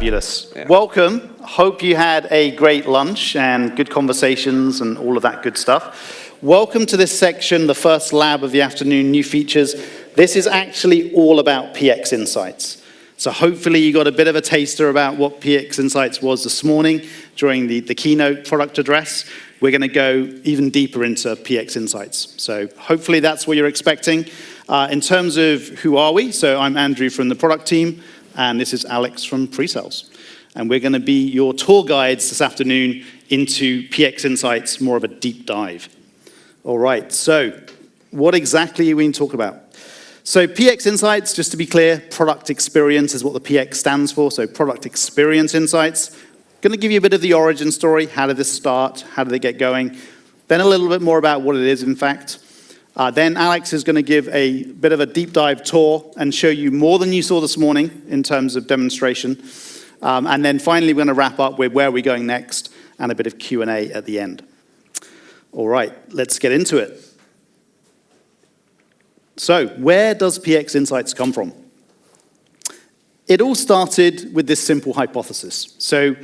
Fabulous. Yeah. Welcome. Hope you had a great lunch and good conversations and all of that good stuff. Welcome to this section, the first lab of the afternoon, new features. This is actually all about PX Insights. So hopefully you got a bit of a taster about what PX Insights was this morning during the keynote product address. We're going to go even deeper into PX Insights. So hopefully that's what you're expecting. In terms of who are we, so I'm Andrew from the product team, and this is Alex from pre-sales. And we're going to be your tour guides this afternoon into PX Insights, more of a deep dive. All right, so what exactly are we going to talk about? So PX Insights, just to be clear, product experience is what the PX stands for, so product experience insights. Going to give you a bit of the origin story. How did this start? How did they get going? Then a little bit more about what it is, in fact. Then Alex is going to give a bit of a deep dive tour and show you more than you saw this morning in terms of demonstration. And then finally, we're going to wrap up with where we're going next and a bit of Q&A at the end. All right, let's get into it. So where does PX Insights come from? It all started with this simple hypothesis. So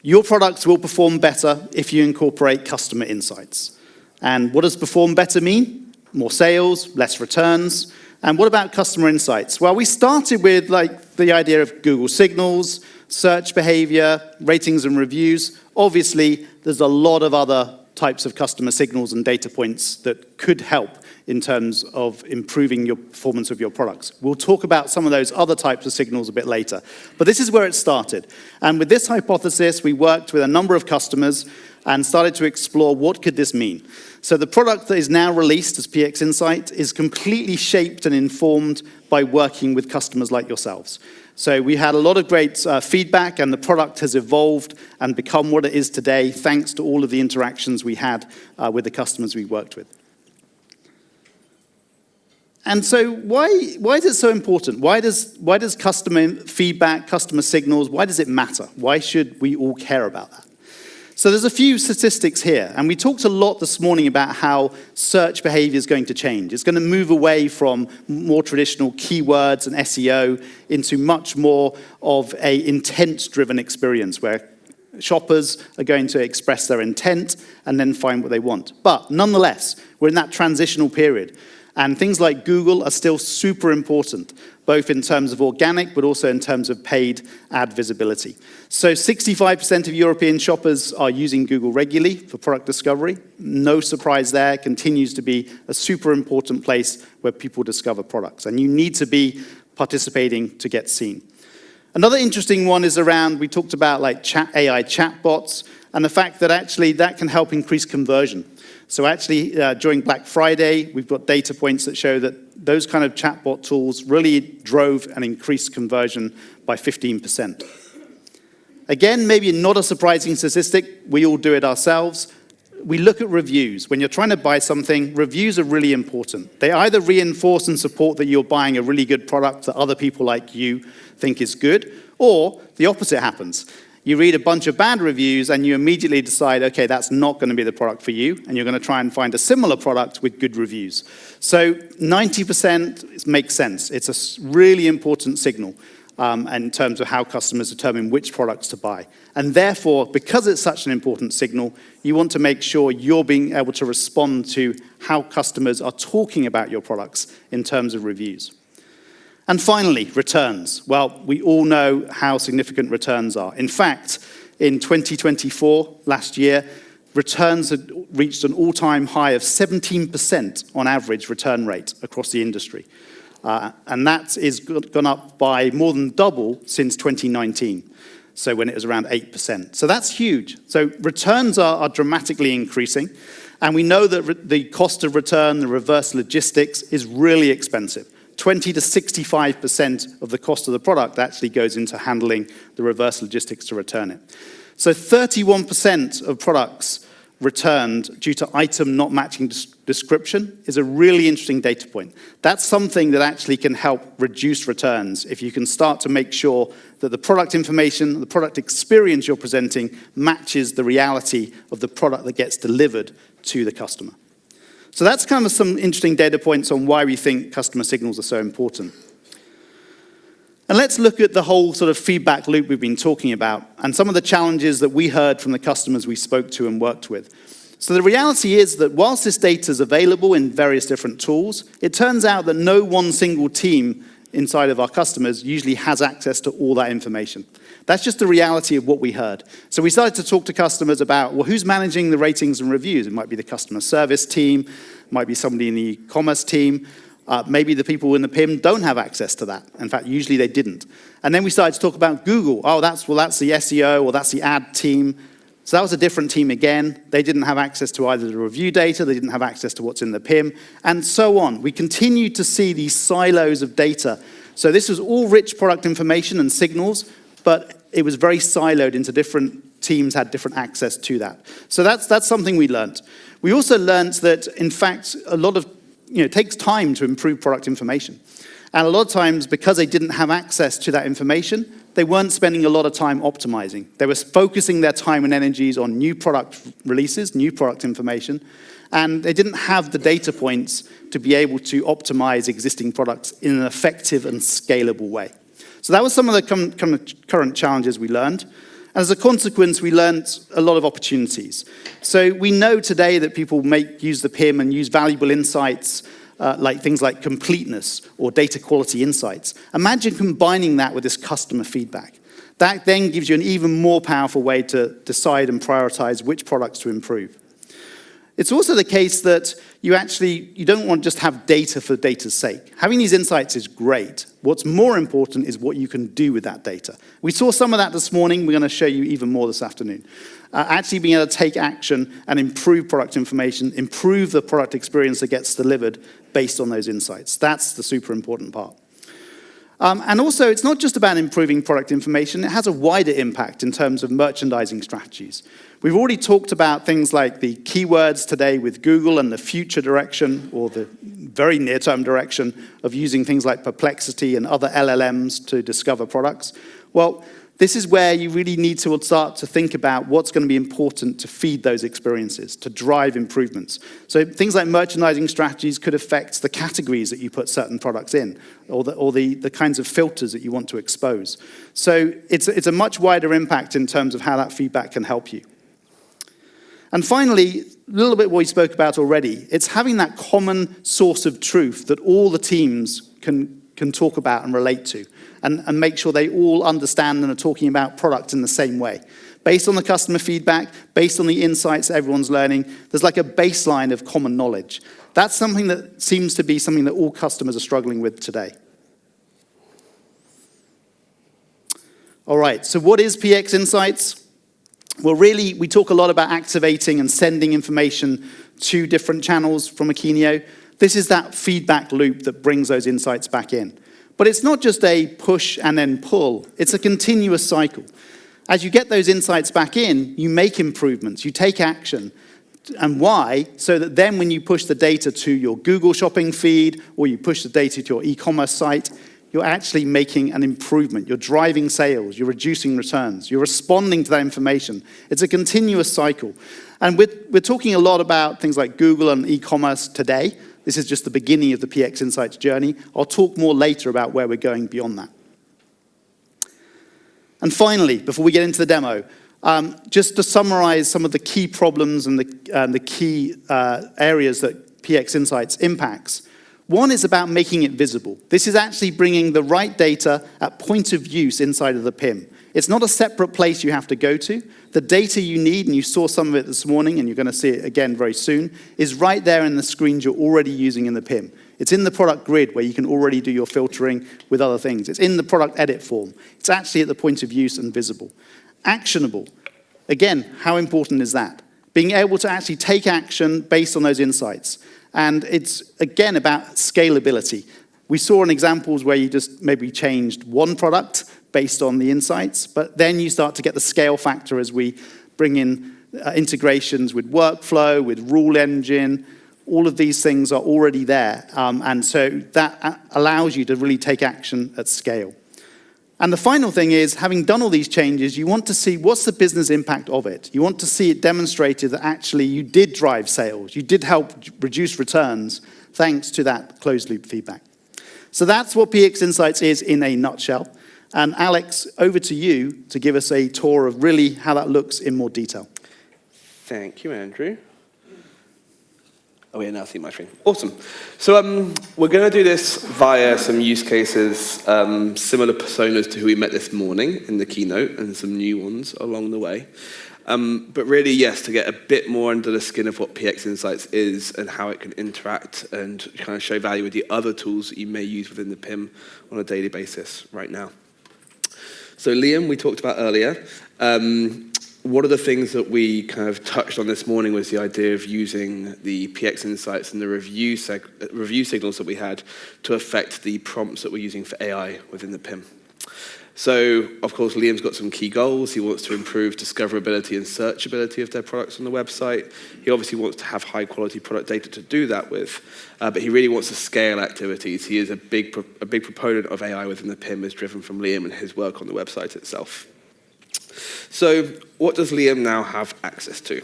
your products will perform better if you incorporate customer insights. And what does perform better mean? More sales, less returns. And what about customer insights? Well, we started with the idea of Google Signals, search behavior, ratings and reviews. Obviously, there's a lot of other types of customer signals and data points that could help in terms of improving your performance of your products. We'll talk about some of those other types of signals a bit later. But this is where it started. And with this hypothesis, we worked with a number of customers and started to explore what could this mean. So the product that is now released as PX Insight is completely shaped and informed by working with customers like yourselves. So we had a lot of great feedback, and the product has evolved and become what it is today, thanks to all of the interactions we had with the customers we worked with. And so why is it so important? Why does customer feedback, customer signals, why does it matter? Why should we all care about that? So there's a few statistics here, and we talked a lot this morning about how search behavior is going to change. It's going to move away from more traditional keywords and SEO into much more of an intent-driven experience where shoppers are going to express their intent and then find what they want. But nonetheless, we're in that transitional period. And things like Google are still super important, both in terms of organic, but also in terms of paid ad visibility. So 65% of European shoppers are using Google regularly for product discovery. No surprise there, continues to be a super important place where people discover products. And you need to be participating to get seen. Another interesting one is around, we talked about AI chatbots, and the fact that actually that can help increase conversion. So actually, during Black Friday, we've got data points that show that those kind of chatbot tools really drove and increased conversion by 15%. Again, maybe not a surprising statistic. We all do it ourselves. We look at reviews. When you're trying to buy something, reviews are really important. They either reinforce and support that you're buying a really good product that other people like you think is good, or the opposite happens. You read a bunch of bad reviews and you immediately decide, okay, that's not going to be the product for you, and you're going to try and find a similar product with good reviews. So 90% makes sense. It's a really important signal in terms of how customers determine which products to buy. And therefore, because it's such an important signal, you want to make sure you're being able to respond to how customers are talking about your products in terms of reviews. And finally, returns. Well, we all know how significant returns are. In fact, in 2024, last year, returns had reached an all-time high of 17% on average return rate across the industry. And that is gone up by more than double since 2019, so when it was around 8%. So that's huge. So returns are dramatically increasing, and we know that the cost of return, the reverse logistics, is really expensive. 20 to 65% of the cost of the product actually goes into handling the reverse logistics to return it. So 31% of products returned due to item not matching description is a really interesting data point. That's something that actually can help reduce returns if you can start to make sure that the product information, the product experience you're presenting matches the reality of the product that gets delivered to the customer. So that's kind of some interesting data points on why we think customer signals are so important. And let's look at the whole sort of feedback loop we've been talking about and some of the challenges that we heard from the customers we spoke to and worked with. So the reality is that whilst this data is available in various different tools, it turns out that no one single team inside of our customers usually has access to all that information. That's just the reality of what we heard. So we started to talk to customers about, well, who's managing the ratings and reviews? It might be the customer service team, it might be somebody in the e-commerce team, maybe the people in the PIM don't have access to that. In fact, usually they didn't. And then we started to talk about Google. Oh, that's the SEO or that's the ad team. So that was a different team again. They didn't have access to either the review data, they didn't have access to what's in the PIM, and so on. We continued to see these silos of data. So this was all rich product information and signals, but it was very siloed into different teams had different access to that. So that's something we learned. We also learned that, in fact, a lot of, it takes time to improve product information. And a lot of times, because they didn't have access to that information, they weren't spending a lot of time optimizing. They were focusing their time and energies on new product releases, new product information, and they didn't have the data points to be able to optimize existing products in an effective and scalable way. So that was some of the current challenges we learned. And as a consequence, we learned a lot of opportunities. So we know today that people use the PIM and use valuable insights like things like completeness or data quality insights. Imagine combining that with this customer feedback. That then gives you an even more powerful way to decide and prioritize which products to improve. It's also the case that you don't want to just have data for data's sake. Having these insights is great. What's more important is what you can do with that data. We saw some of that this morning. We're going to show you even more this afternoon. Actually being able to take action and improve product information, improve the product experience that gets delivered based on those insights. That's the super important part. And also, it's not just about improving product information. It has a wider impact in terms of merchandising strategies. We've already talked about things like the keywords today with Google and the future direction, or the very near-term direction of using things like Perplexity and other LLMs to discover products. Well, this is where you really need to start to think about what's going to be important to feed those experiences, to drive improvements. So things like merchandising strategies could affect the categories that you put certain products in, or the kinds of filters that you want to expose. So it's a much wider impact in terms of how that feedback can help you. And finally, a little bit what we spoke about already, it's having that common source of truth that all the teams can talk about and relate to, and make sure they all understand and are talking about product in the same way. Based on the customer feedback, based on the insights everyone's learning, there's like a baseline of common knowledge. That's something that seems to be something that all customers are struggling with today. All right, so what is PX Insights? Well, really, we talk a lot about activating and sending information to different channels from Akeneo. This is that feedback loop that brings those insights back in. But it's not just a push and then pull. It's a continuous cycle. As you get those insights back in, you make improvements, you take action. And why? So that then when you push the data to your Google shopping feed or you push the data to your e-commerce site, you're actually making an improvement. You're driving sales, you're reducing returns, you're responding to that information. It's a continuous cycle. And we're talking a lot about things like Google and e-commerce today. This is just the beginning of the PX Insights journey. I'll talk more later about where we're going beyond that. And finally, before we get into the demo, just to summarize some of the key problems and the key areas that PX Insights impacts. One is about making it visible. This is actually bringing the right data at point of use inside of the PIM. It's not a separate place you have to go to. The data you need, and you saw some of it this morning, and you're going to see it again very soon, is right there in the screens you're already using in the PIM. It's in the product grid where you can already do your filtering with other things. It's in the product edit form. It's actually at the point of use and visible. Actionable. Again, how important is that? Being able to actually take action based on those insights. And it's, again, about scalability. We saw in examples where you just maybe changed one product based on the insights, but then you start to get the scale factor as we bring in integrations with workflow, with rule engine. All of these things are already there, and so that allows you to really take action at scale. And the final thing is, having done all these changes, you want to see what's the business impact of it. You want to see it demonstrated that actually you did drive sales, you did help reduce returns thanks to that closed loop feedback. So that's what PX Insights is in a nutshell. And Alex, over to you to give us a tour of really how that looks in more detail. Thank you, Andrew. Oh, yeah, now I see my screen. Awesome. So we're going to do this via some use cases, similar personas to who we met this morning in the keynote, and some new ones along the way. But really, yes, to get a bit more under the skin of what PX Insights is and how it can interact and kind of show value with the other tools that you may use within the PIM on a daily basis right now. So Liam, we talked about earlier. One of the things that we kind of touched on this morning was the idea of using the PX Insights and the review signals that we had to affect the prompts that we're using for AI within the PIM. So, of course, Liam's got some key goals. He wants to improve discoverability and searchability of their products on the website. He obviously wants to have high-quality product data to do that with, but he really wants to scale activities. He is a big proponent of AI within the PIM, as driven from Liam and his work on the website itself. So what does Liam now have access to?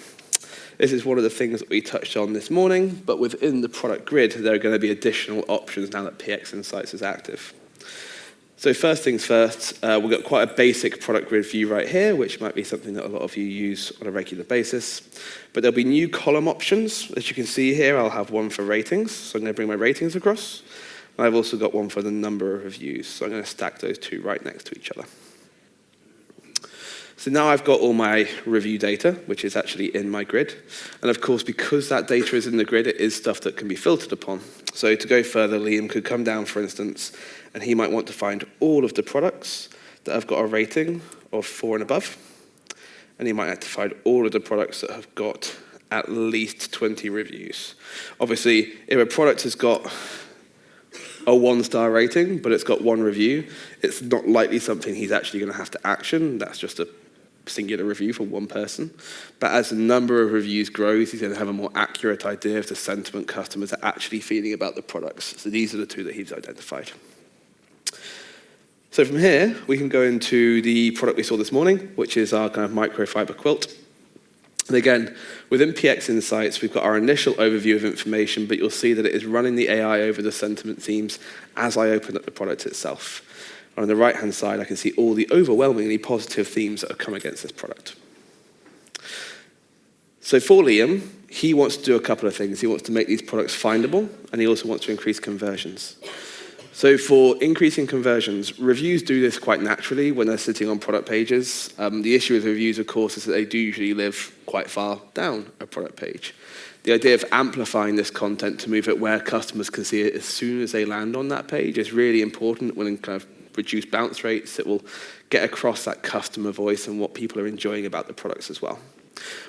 This is one of the things that we touched on this morning, but within the product grid, there are going to be additional options now that PX Insights is active. So first things first, we've got quite a basic product grid view right here, which might be something that a lot of you use on a regular basis. But there'll be new column options. As you can see here, I'll have one for ratings. So I'm going to bring my ratings across. And I've also got one for the number of reviews. So I'm going to stack those two right next to each other. So now I've got all my review data, which is actually in my grid. And of course, because that data is in the grid, it is stuff that can be filtered upon. So to go further, Liam could come down, for instance, and he might want to find all of the products that have got a rating of 4 and above. And he might have to find all of the products that have got at least 20 reviews. Obviously, if a product has got a 1-star rating, but it's got 1 review, it's not likely something he's actually going to have to action. That's just a singular review for one person. But as the number of reviews grows, he's going to have a more accurate idea of the sentiment customers are actually feeling about the products. So these are the 2 that he's identified. So from here, we can go into the product we saw this morning, which is our kind of microfiber quilt. And again, within PX Insights, we've got our initial overview of information, but you'll see that it is running the AI over the sentiment themes as I open up the product itself. On the right-hand side, I can see all the overwhelmingly positive themes that have come against this product. So for Liam, he wants to do a couple of things. He wants to make these products findable, and he also wants to increase conversions. So for increasing conversions, reviews do this quite naturally when they're sitting on product pages. The issue with reviews, of course, is that they do usually live quite far down a product page. The idea of amplifying this content to move it where customers can see it as soon as they land on that page is really important when kind of reduce bounce rates. It will get across that customer voice and what people are enjoying about the products as well.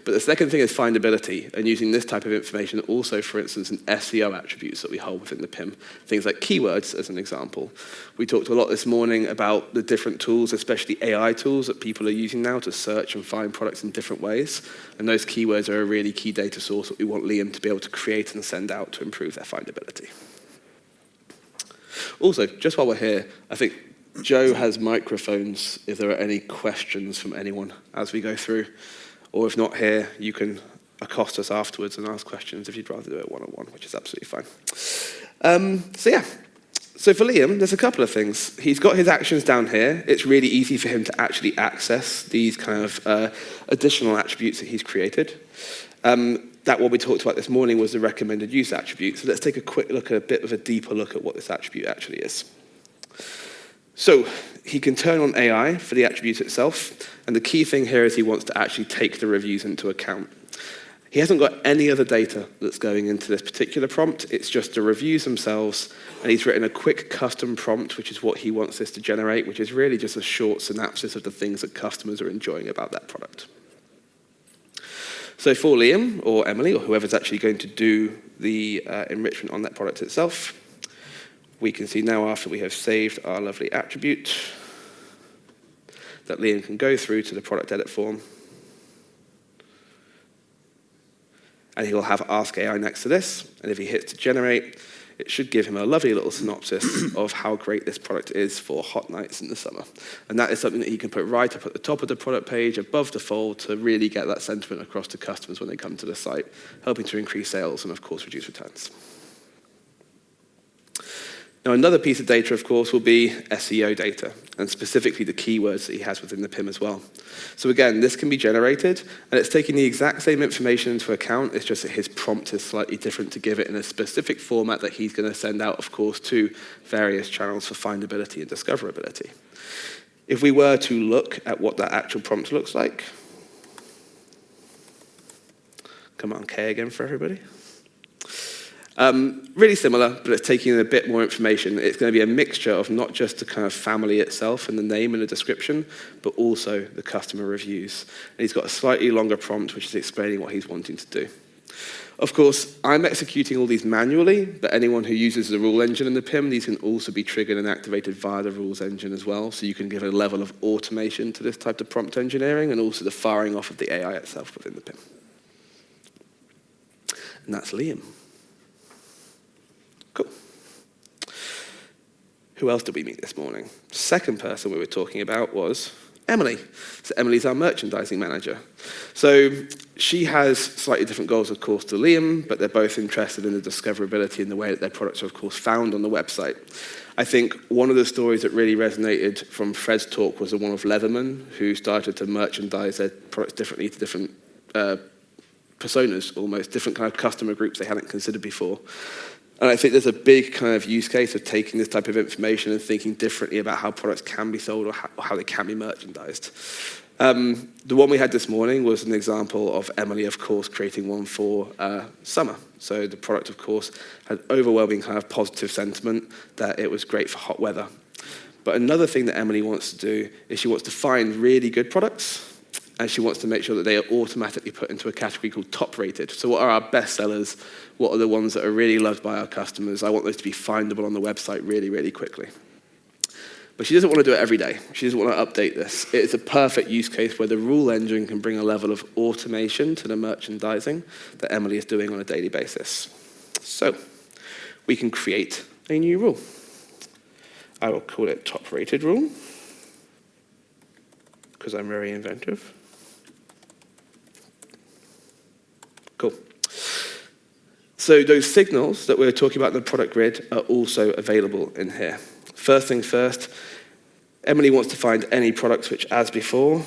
But the second thing is findability, and using this type of information also, for instance, in SEO attributes that we hold within the PIM, things like keywords as an example. We talked a lot this morning about the different tools, especially AI tools that people are using now to search and find products in different ways, and those keywords are a really key data source that we want Liam to be able to create and send out to improve their findability. Also, just while we're here, I think Joe has microphones if there are any questions from anyone as we go through. Or if not here, you can accost us afterwards and ask questions if you'd rather do it one-on-one, which is absolutely fine. So for Liam, there's a couple of things. He's got his actions down here. It's really easy for him to actually access these kind of additional attributes that he's created. That what we talked about this morning was the recommended use attribute. So let's take a quick look at a bit of a deeper look at what this attribute actually is. So he can turn on AI for the attribute itself, and the key thing here is he wants to actually take the reviews into account. He hasn't got any other data that's going into this particular prompt. It's just the reviews themselves, and he's written a quick custom prompt, which is what he wants this to generate, which is really just a short synopsis of the things that customers are enjoying about that product. So for Liam, or Emily, or whoever's actually going to do the enrichment on that product itself, we can see now after we have saved our lovely attribute that Liam can go through to the product edit form, and he'll have Ask AI next to this, and if he hits to generate, it should give him a lovely little synopsis of how great this product is for hot nights in the summer. And that is something that he can put right up at the top of the product page, above the fold, to really get that sentiment across to customers when they come to the site, helping to increase sales and, of course, reduce returns. Now, another piece of data, of course, will be SEO data, and specifically the keywords that he has within the PIM as well. So again, this can be generated, and it's taking the exact same information into account. It's just that his prompt is slightly different to give it in a specific format that he's going to send out, of course, to various channels for findability and discoverability. If we were to look at what that actual prompt looks like, come on, K again for everybody. Really similar, but it's taking in a bit more information. It's going to be a mixture of not just the kind of family itself and the name and the description, but also the customer reviews. And he's got a slightly longer prompt, which is explaining what he's wanting to do. Of course, I'm executing all these manually, but anyone who uses the rule engine in the PIM, these can also be triggered and activated via the rules engine as well. So you can give a level of automation to this type of prompt engineering and also the firing off of the AI itself within the PIM. And that's Liam. Cool. Who else did we meet this morning? Second person we were talking about was Emily. So Emily's our merchandising manager. So she has slightly different goals, of course, to Liam, but they're both interested in the discoverability and the way that their products are, of course, found on the website. I think one of the stories that really resonated from Fred's talk was the one of Leatherman, who started to merchandise their products differently to different personas, almost different kind of customer groups they hadn't considered before. And I think there's a big kind of use case of taking this type of information and thinking differently about how products can be sold or how they can be merchandised. The one we had this morning was an example of Emily, of course, creating one for summer. So the product, of course, had overwhelming kind of positive sentiment that it was great for hot weather. But another thing that Emily wants to do is she wants to find really good products, and she wants to make sure that they are automatically put into a category called top rated. So what are our best sellers? What are the ones that are really loved by our customers? I want those to be findable on the website really, really quickly. But she doesn't want to do it every day. She doesn't want to update this. It's a perfect use case where the rule engine can bring a level of automation to the merchandising that Emily is doing on a daily basis. So we can create a new rule. I will call it top rated rule, because I'm very inventive. Cool. So those signals that we were talking about in the product grid are also available in here. First things first, Emily wants to find any products which, as before,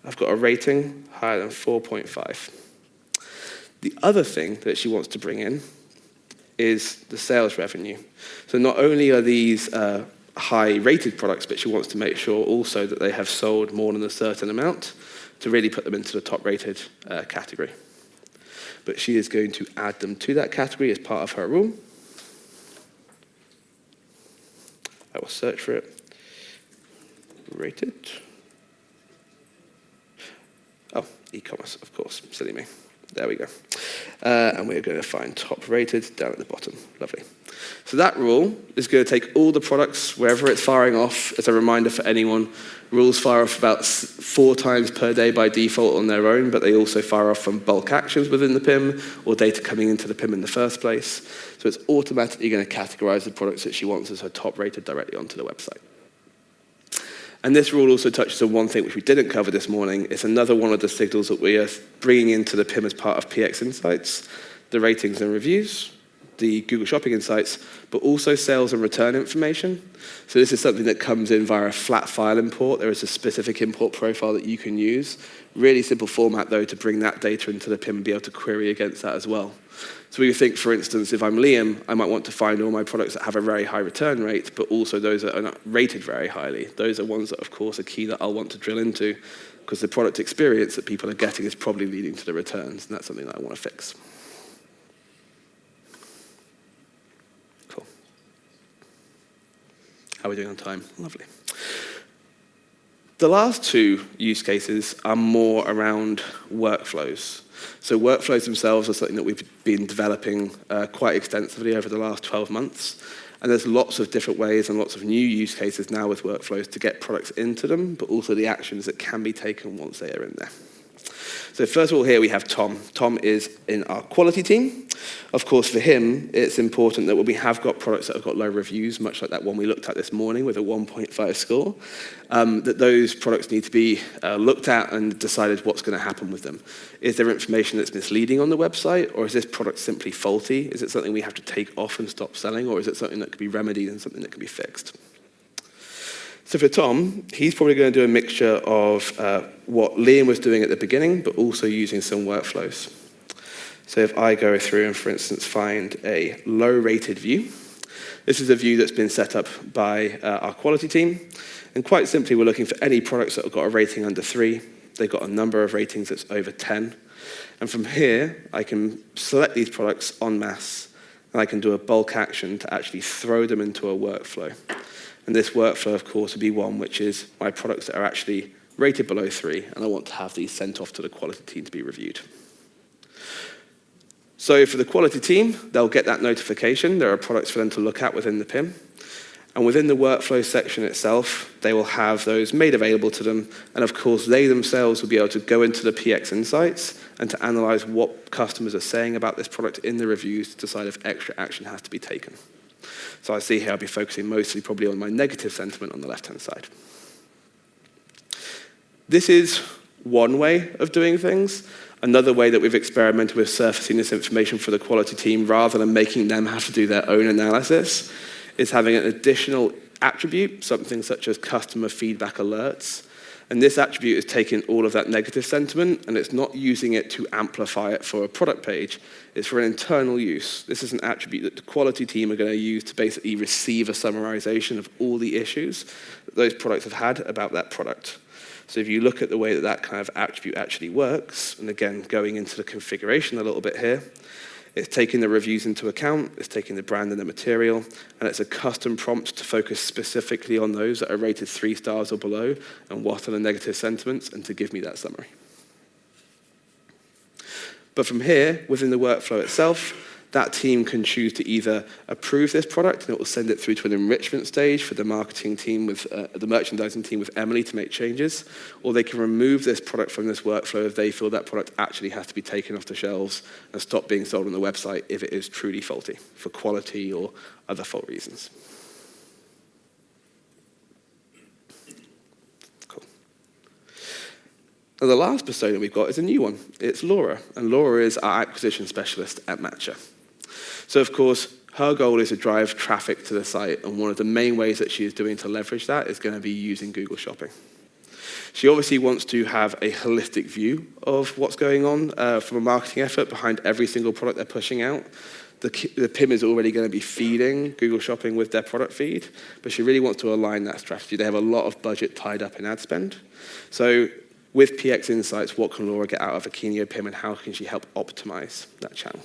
I've got a rating higher than 4.5. The other thing that she wants to bring in is the sales revenue. So not only are these high-rated products, but she wants to make sure also that they have sold more than a certain amount to really put them into the top-rated category. But she is going to add them to that category as part of her rule. I will search for it. Rated. Oh, e-commerce, of course. Silly me. There we go. And we're going to find top rated down at the bottom. Lovely. So that rule is going to take all the products, wherever it's firing off, as a reminder for anyone. Rules fire off about 4 times per day by default on their own, but they also fire off from bulk actions within the PIM or data coming into the PIM in the first place. So it's automatically going to categorize the products that she wants as her top rated directly onto the website. And this rule also touches on one thing which we didn't cover this morning. It's another one of the signals that we are bringing into the PIM as part of PX Insights, the ratings and reviews, the Google Shopping Insights, but also sales and return information. So this is something that comes in via a flat file import. There is a specific import profile that you can use. Really simple format, though, to bring that data into the PIM and be able to query against that as well. So we think, for instance, if I'm Liam, I might want to find all my products that have a very high return rate, but also those that are not rated very highly. Those are ones that, of course, are key that I'll want to drill into, because the product experience that people are getting is probably leading to the returns, and that's something that I want to fix. Cool. How are we doing on time? Lovely. The last 2 use cases are more around workflows. So workflows themselves are something that we've been developing quite extensively over the last 12 months. And there's lots of different ways and lots of new use cases now with workflows to get products into them, but also the actions that can be taken once they are in there. So first of all, here we have Tom. Tom is in our quality team. Of course, for him, it's important that when we have got products that have got low reviews, much like that one we looked at this morning with a 1.5 score, that those products need to be looked at and decided what's going to happen with them. Is there information that's misleading on the website, or is this product simply faulty? Is it something we have to take off and stop selling, or is it something that could be remedied and something that can be fixed? So for Tom, he's probably going to do a mixture of what Liam was doing at the beginning, but also using some workflows. So if I go through and, for instance, find a low-rated view, this is a view that's been set up by our quality team. And quite simply, we're looking for any products that have got a rating under 3. They've got a number of ratings that's over 10. And from here, I can select these products en masse, and I can do a bulk action to actually throw them into a workflow. And this workflow, of course, would be one which is my products that are actually rated below 3, and I want to have these sent off to the quality team to be reviewed. So for the quality team, they'll get that notification. There are products for them to look at within the PIM. And within the workflow section itself, they will have those made available to them. And of course, they themselves will be able to go into the PX Insights and to analyze what customers are saying about this product in the reviews to decide if extra action has to be taken. So I see here I'll be focusing mostly probably on my negative sentiment on the left-hand side. This is one way of doing things. Another way that we've experimented with surfacing this information for the quality team rather than making them have to do their own analysis is having an additional attribute, something such as customer feedback alerts. And this attribute is taking all of that negative sentiment and it's not using it to amplify it for a product page. It's for an internal use. This is an attribute that the quality team are going to use to basically receive a summarization of all the issues that those products have had about that product. So if you look at the way that that kind of attribute actually works, and again, going into the configuration a little bit here, it's taking the reviews into account, it's taking the brand and the material, and it's a custom prompt to focus specifically on those that are rated 3 stars or below, and what are the negative sentiments, and to give me that summary. But from here, within the workflow itself, that team can choose to either approve this product, and it will send it through to an enrichment stage for the marketing team with the merchandising team with Emily to make changes, or they can remove this product from this workflow if they feel that product actually has to be taken off the shelves and stop being sold on the website if it is truly faulty for quality or other fault reasons. Cool. Now the last persona we've got is a new one. It's Laura, and Laura is our acquisition specialist at Matcha. So, of course, her goal is to drive traffic to the site, and one of the main ways that she is doing to leverage that is going to be using Google Shopping. She obviously wants to have a holistic view of what's going on from a marketing effort behind every single product they're pushing out. The PIM is already going to be feeding Google Shopping with their product feed, but she really wants to align that strategy. They have a lot of budget tied up in ad spend. So with PX Insights, what can Laura get out of a Kenio PIM, and how can she help optimize that channel?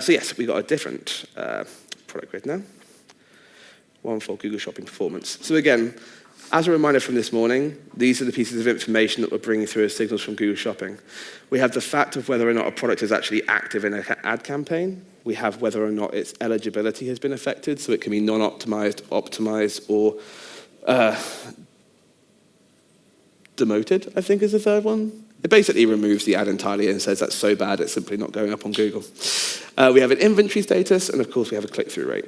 So yes, we've got a different product grid now. One for Google Shopping performance. So again, as a reminder from this morning, these are the pieces of information that we're bringing through as signals from Google Shopping. We have the fact of whether or not a product is actually active in an ad campaign. We have whether or not its eligibility has been affected, so it can be non-optimized, optimized, or demoted, I think is the third one. It basically removes the ad entirely and says that's so bad it's simply not going up on Google. We have an inventory status, and of course we have a click-through rate.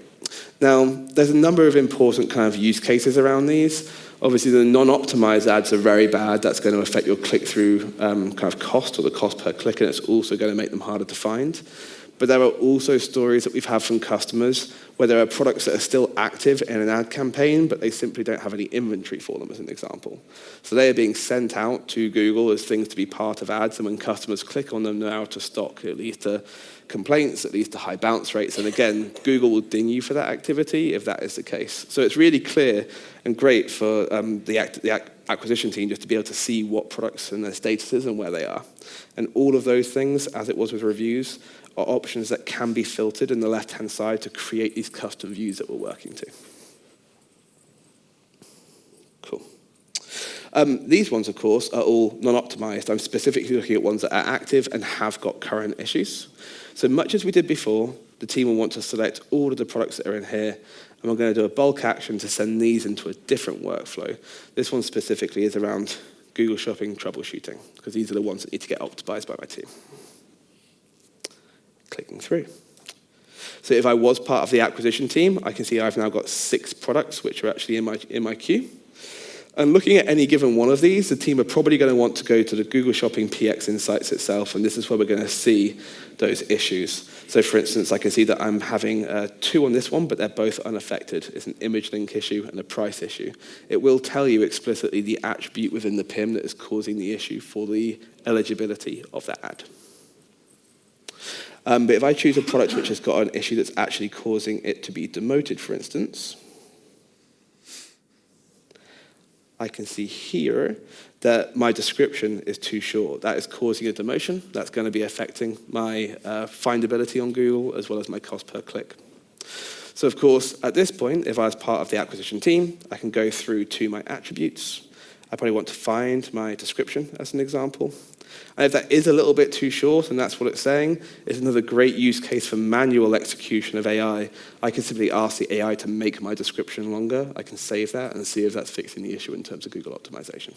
Now, there's a number of important kind of use cases around these. Obviously, the non-optimized ads are very bad. That's going to affect your click-through kind of cost, or the cost per click, and it's also going to make them harder to find. But there are also stories that we've had from customers where there are products that are still active in an ad campaign, but they simply don't have any inventory for them, as an example. So they are being sent out to Google as things to be part of ads, and when customers click on them, they're out of stock. It leads to complaints, it leads to high bounce rates, and again, Google will ding you for that activity if that is the case. So it's really clear and great for the acquisition team just to be able to see what products and their statuses and where they are. And all of those things, as it was with reviews, are options that can be filtered in the left-hand side to create these custom views that we're working to. Cool. These ones, of course, are all non-optimized. I'm specifically looking at ones that are active and have got current issues. So much as we did before, the team will want to select all of the products that are in here, and we're going to do a bulk action to send these into a different workflow. This one specifically is around Google Shopping troubleshooting, because these are the ones that need to get optimized by my team. Clicking through. So if I was part of the acquisition team, I can see I've now got 6 products which are actually in my queue. And looking at any given one of these, the team are probably going to want to go to the Google Shopping PX Insights itself, and this is where we're going to see those issues. So for instance, I can see that I'm having 2 on this one, but they're both unaffected. It's an image link issue and a price issue. It will tell you explicitly the attribute within the PIM that is causing the issue for the eligibility of that ad. But if I choose a product which has got an issue that's actually causing it to be demoted, for instance, I can see here that my description is too short. That is causing a demotion. That's going to be affecting my findability on Google as well as my cost per click. So of course, at this point, if I was part of the acquisition team, I can go through to my attributes. I probably want to find my description as an example. And if that is a little bit too short, and that's what it's saying, it's another great use case for manual execution of AI. I can simply ask the AI to make my description longer. I can save that and see if that's fixing the issue in terms of Google optimization,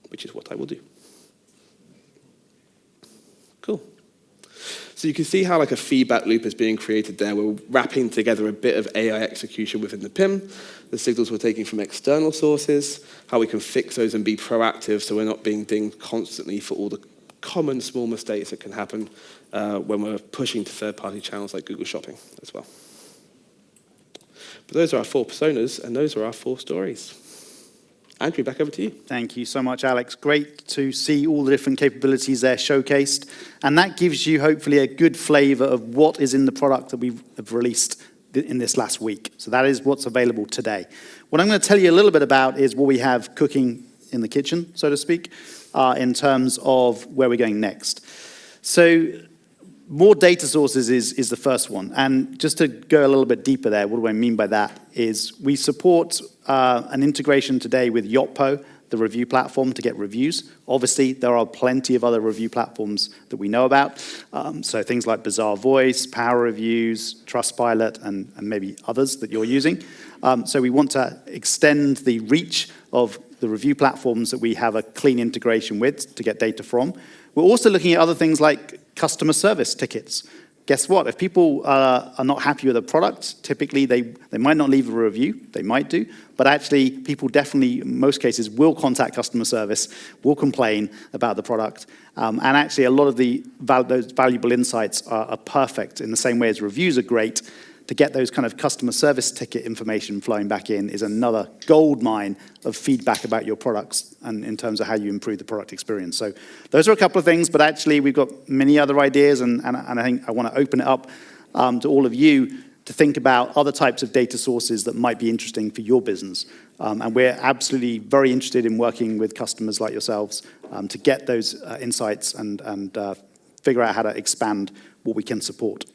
which is what I will do. Cool. So you can see how like a feedback loop is being created there. We're wrapping together a bit of AI execution within the PIM, the signals we're taking from external sources, how we can fix those and be proactive so we're not being dinged constantly for all the common small mistakes that can happen when we're pushing to third-party channels like Google Shopping as well. But those are our 4 personas, and those are our 4 stories. Andrew, back over to you. Thank you so much, Alex. Great to see all the different capabilities there showcased. And that gives you hopefully a good flavor of what is in the product that we have released in this last week. So that is what's available today. What I'm going to tell you a little bit about is what we have cooking in the kitchen, so to speak, in terms of where we're going next. So more data sources is the first one. And just to go a little bit deeper there, what do I mean by that is we support an integration today with Yotpo, the review platform, to get reviews. Obviously, there are plenty of other review platforms that we know about. So things like Bazaar Voice, Power Reviews, Trustpilot, and maybe others that you're using. So we want to extend the reach of the review platforms that we have a clean integration with to get data from. We're also looking at other things like customer service tickets. Guess what? If people are not happy with a product, typically they might not leave a review. They might do. But actually, people definitely, in most cases, will contact customer service, will complain about the product. And actually, a lot of those valuable insights are perfect in the same way as reviews are great. To get those kind of customer service ticket information flowing back in is another gold mine of feedback about your products and in terms of how you improve the product experience. So those are a couple of things, but actually we've got many other ideas, and I think I want to open it up to all of you to think about other types of data sources that might be interesting for your business. And we're absolutely very interested in working with customers like yourselves to get those insights and figure out how to expand what we can support.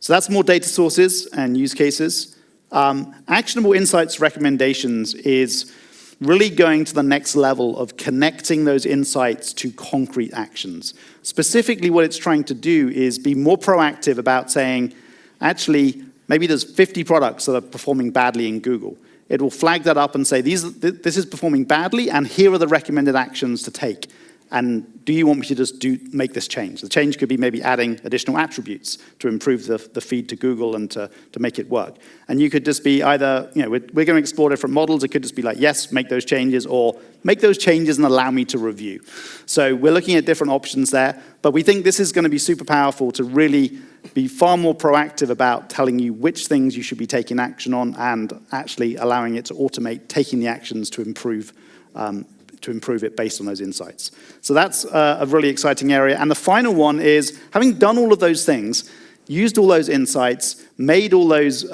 So that's more data sources and use cases. Actionable insights recommendations is really going to the next level of connecting those insights to concrete actions. Specifically, what it's trying to do is be more proactive about saying, actually, maybe there's 50 products that are performing badly in Google. It will flag that up and say, this is performing badly, and here are the recommended actions to take. And do you want me to just make this change? The change could be maybe adding additional attributes to improve the feed to Google and to make it work. And you could just be either, we're going to explore different models. It could just be like, yes, make those changes, or make those changes and allow me to review. So we're looking at different options there. But we think this is going to be super powerful to really be far more proactive about telling you which things you should be taking action on and actually allowing it to automate taking the actions to improve it based on those insights. So that's a really exciting area. And the final one is, having done all of those things, used all those insights, made all those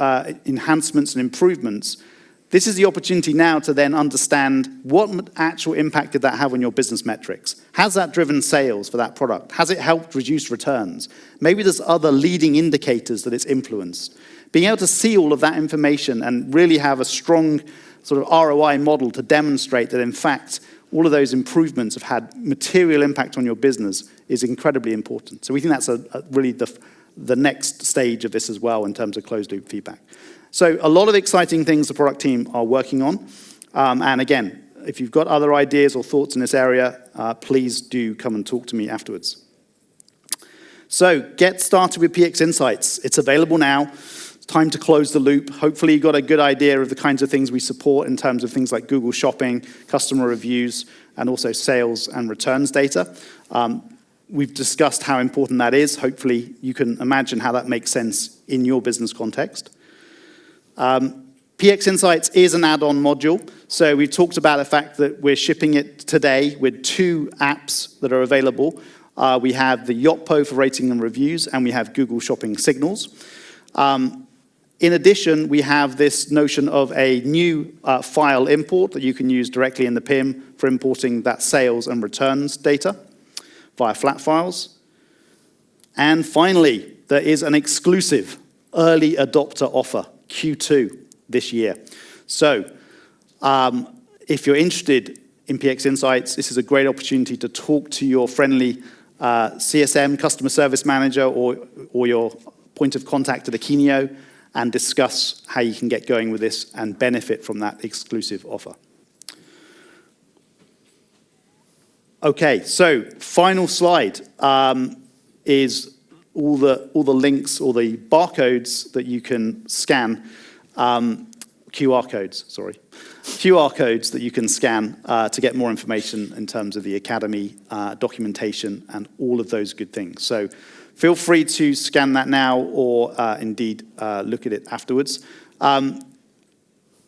enhancements and improvements, this is the opportunity now to then understand what actual impact did that have on your business metrics. Has that driven sales for that product? Has it helped reduce returns? Maybe there's other leading indicators that it's influenced. Being able to see all of that information and really have a strong sort of ROI model to demonstrate that, in fact, all of those improvements have had material impact on your business is incredibly important. So we think that's really the next stage of this as well in terms of closed-loop feedback. So a lot of exciting things the product team are working on. And again, if you've got other ideas or thoughts in this area, please do come and talk to me afterwards. So get started with PX Insights. It's available now. It's time to close the loop. Hopefully you got a good idea of the kinds of things we support in terms of things like Google Shopping, customer reviews, and also sales and returns data. We've discussed how important that is. Hopefully you can imagine how that makes sense in your business context. PX Insights is an add-on module. So we've talked about the fact that we're shipping it today with 2 apps that are available. We have the Yotpo for rating and reviews, and we have Google Shopping Signals. In addition, we have this notion of a new file import that you can use directly in the PIM for importing that sales and returns data via flat files. And finally, there is an exclusive early adopter offer, Q2, this year. So if you're interested in PX Insights, this is a great opportunity to talk to your friendly CSM, customer service manager, or your point of contact at Akeneo and discuss how you can get going with this and benefit from that exclusive offer. Okay, so final slide is all the links or the barcodes that you can scan, QR codes that you can scan to get more information in terms of the Academy documentation and all of those good things. So feel free to scan that now or indeed look at it afterwards. We're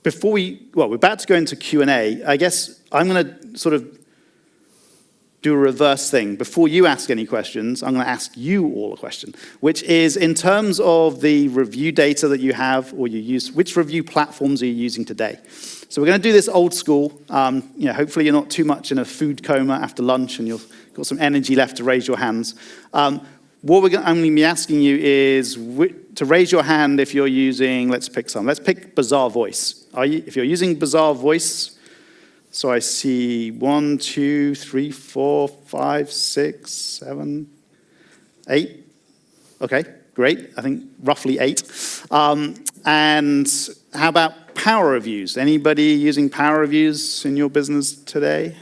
about to go into Q&A. I guess I'm going to sort of do a reverse thing. Before you ask any questions, I'm going to ask you all a question, which is in terms of the review data that you have or you use, which review platforms are you using today? So we're going to do this old school. Hopefully you're not too much in a food coma after lunch and you've got some energy left to raise your hands. I'm going to be asking you is to raise your hand if you're using, let's pick some. Let's pick Bazaar Voice. If you're using Bazaar Voice, so I see 1, 2, 3, 4, 5, 6, 7, 8. Okay, great. I think roughly 8. And how about Power Reviews? Anybody using Power Reviews in your business today?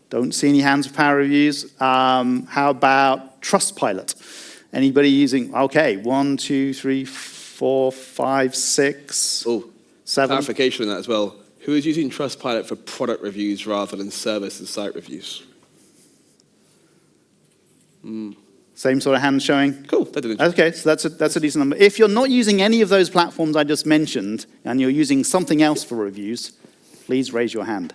Don't see any hands for Power Reviews. How about Trustpilot? Anybody using? Okay, 1, 2, 3, 4, 5, 6, 7. Clarification on that as well. Who is using Trustpilot for product reviews rather than service and site reviews? Same sort of hand showing? Cool. Okay, so that's a decent number. If you're not using any of those platforms I just mentioned, and you're using something else for reviews, please raise your hand.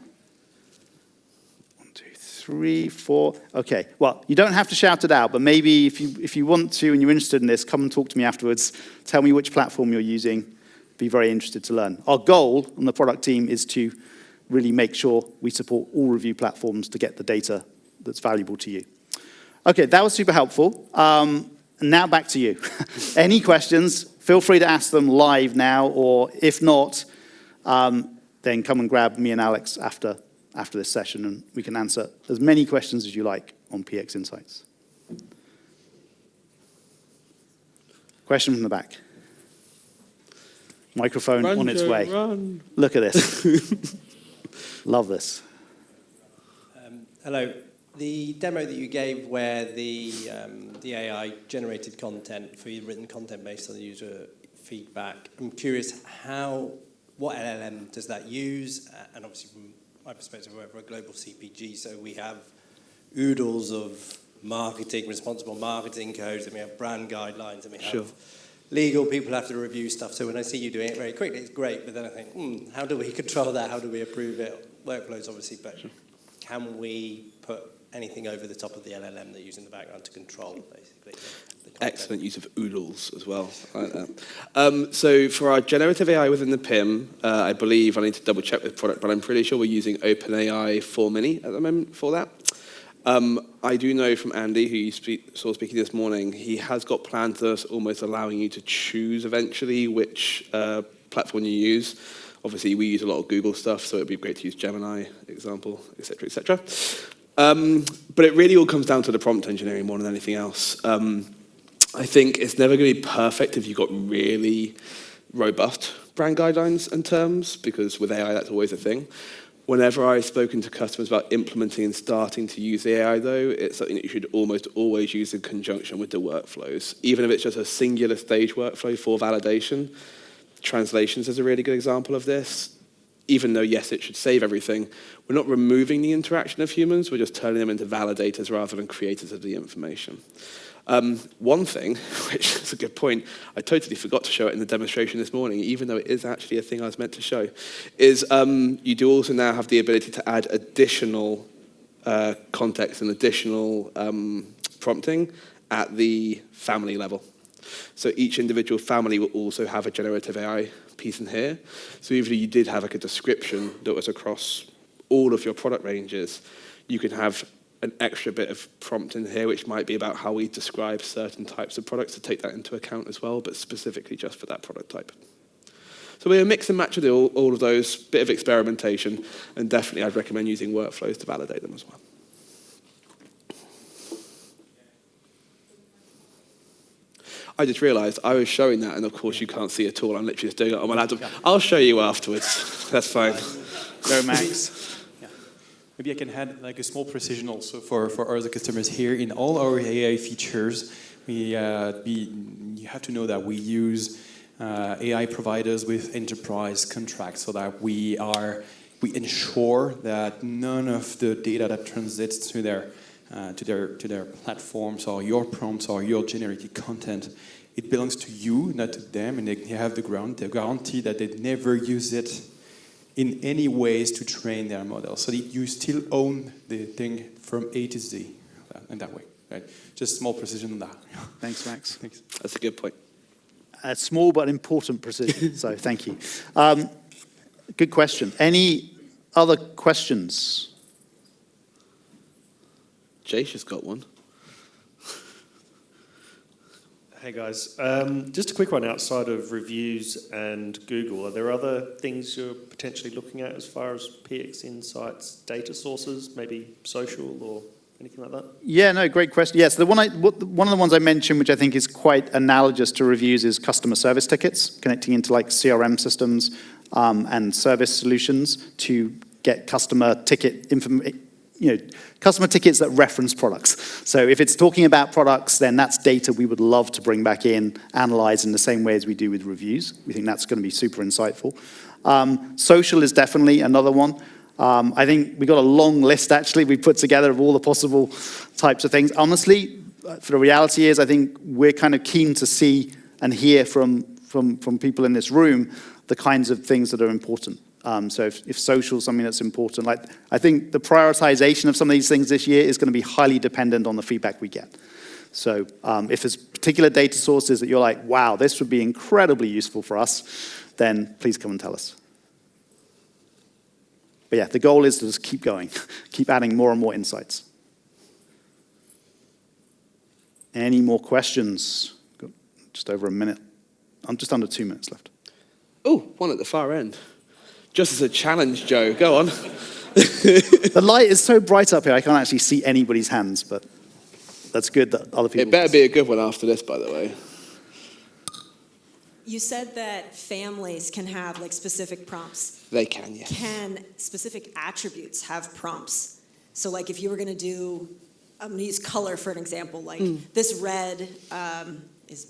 1, 2, 3, 4. Okay, well, you don't have to shout it out, but maybe if you want to and you're interested in this, come and talk to me afterwards. Tell me which platform you're using. Be very interested to learn. Our goal on the product team is to really make sure we support all review platforms to get the data that's valuable to you. Okay, that was super helpful. Now back to you. Any questions, feel free to ask them live now, or if not, then come and grab me and Alex after this session, and we can answer as many questions as you like on PX Insights. Question from the back. Microphone on its way. Run. Look at this. Love this. Hello. The demo that you gave where the AI generated content for your written content based on the user feedback, I'm curious what LLM does that use? And obviously from my perspective, we're a global CPG, so we have oodles of marketing, responsible marketing codes, and we have brand guidelines, and we have legal people have to review stuff. So when I see you doing it very quickly, it's great, but then I think, how do we control that? How do we approve it? Workflows, obviously, but can we put anything over the top of the LLM that you use in the background to control, basically? Excellent use of oodles as well. I like that. So for our generative AI within the PIM, I believe I need to double check with product, but I'm pretty sure we're using OpenAI 4 Mini at the moment for that. I do know from Andy, who you saw speaking this morning, he has got plans that's almost allowing you to choose eventually which platform you use. Obviously, we use a lot of Google stuff, so it'd be great to use Gemini, example, et cetera, et cetera. But it really all comes down to the prompt engineering more than anything else. I think it's never going to be perfect if you've got really robust brand guidelines and terms, because with AI, that's always a thing. Whenever I've spoken to customers about implementing and starting to use AI, though, it's something that you should almost always use in conjunction with the workflows. Even if it's just a singular stage workflow for validation, translations is a really good example of this. Even though, yes, it should save everything, we're not removing the interaction of humans, we're just turning them into validators rather than creators of the information. One thing, which is a good point, I totally forgot to show it in the demonstration this morning, even though it is actually a thing I was meant to show, is you do also now have the ability to add additional context and additional prompting at the family level. So each individual family will also have a generative AI piece in here. So even if you did have like a description that was across all of your product ranges, you can have an extra bit of prompt in here, which might be about how we describe certain types of products to take that into account as well, but specifically just for that product type. So we're a mix and match of all of those, bit of experimentation, and definitely I'd recommend using workflows to validate them as well. I just realized I was showing that, and of course you can't see at all. I'm literally just doing it on my laptop. I'll show you afterwards. That's fine. Go, Max. Maybe I can add like a small precision also for other customers here. In all our AI features, you have to know that we use AI providers with enterprise contracts so that we ensure that none of the data that transits to their platforms or your prompts or your generated content, it belongs to you, not to them, and they have the guarantee that they never use it in any ways to train their model, so that you still own the thing from A to Z in that way. Right? Just small precision on that. Thanks, Max. Thanks. That's a good point. Small but important precision, so thank you. Good question. Any other questions? Jace has got one. Hey guys, just a quick one outside of reviews and Google. Are there other things you're potentially looking at as far as PX Insights data sources, maybe social or anything like that? Yeah, no, great question. Yes, one of the ones I mentioned, which I think is quite analogous to reviews, is customer service tickets, connecting into like CRM systems and service solutions to get customer ticket information. Customer tickets that reference products. So if it's talking about products, then that's data we would love to bring back in, analyze in the same way as we do with reviews. We think that's going to be super insightful. Social is definitely another one. I think we got a long list, actually, we put together of all the possible types of things. Honestly, the reality is I think we're kind of keen to see and hear from people in this room the kinds of things that are important. So if social is something that's important, like I think the prioritization of some of these things this year is going to be highly dependent on the feedback we get. So if there's particular data sources that you're like, wow, this would be incredibly useful for us, then please come and tell us. But yeah, the goal is to just keep going, keep adding more and more insights. Any more questions? Got just over a minute. I'm just under 2 minutes left. Oh, one at the far end. Just as a challenge, Joe. Go on. The light is so bright up here, I can't actually see anybody's hands, but that's good that other people... It better be a good one after this, by the way. You said that families can have like specific prompts. They can, yes. Can specific attributes have prompts? So like if you were going to do, I'm going to use color for an example, like this red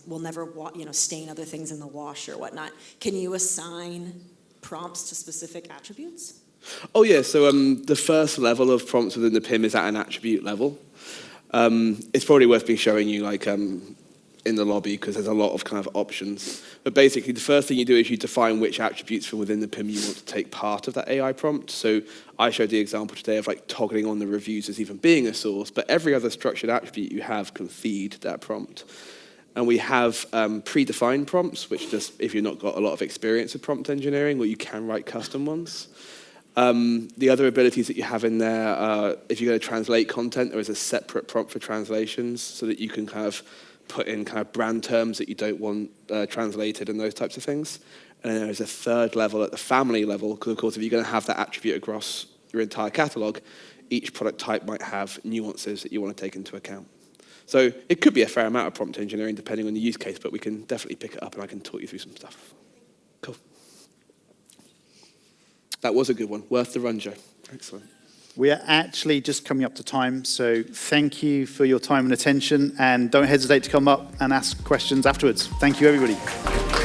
will never stain other things in the wash or whatnot. Can you assign prompts to specific attributes? Oh yeah, so the first level of prompts within the PIM is at an attribute level. It's probably worth me showing you like in the lobby because there's a lot of kind of options. But basically the first thing you do is you define which attributes from within the PIM you want to take part of that AI prompt. So I showed the example today of like toggling on the reviews as even being a source, but every other structured attribute you have can feed that prompt. And we have predefined prompts, which just, if you've not got a lot of experience with prompt engineering, well, you can write custom ones. The other abilities that you have in there, if you're going to translate content, there is a separate prompt for translations so that you can kind of put in kind of brand terms that you don't want translated and those types of things. And then there's a third level at the family level, because of course if you're going to have that attribute across your entire catalog, each product type might have nuances that you want to take into account. So it could be a fair amount of prompt engineering depending on the use case, but we can definitely pick it up and I can talk you through some stuff. Cool. That was a good one. Worth the run, Joe. Excellent. We are actually just coming up to time, so thank you for your time and attention, and don't hesitate to come up and ask questions afterwards. Thank you, everybody.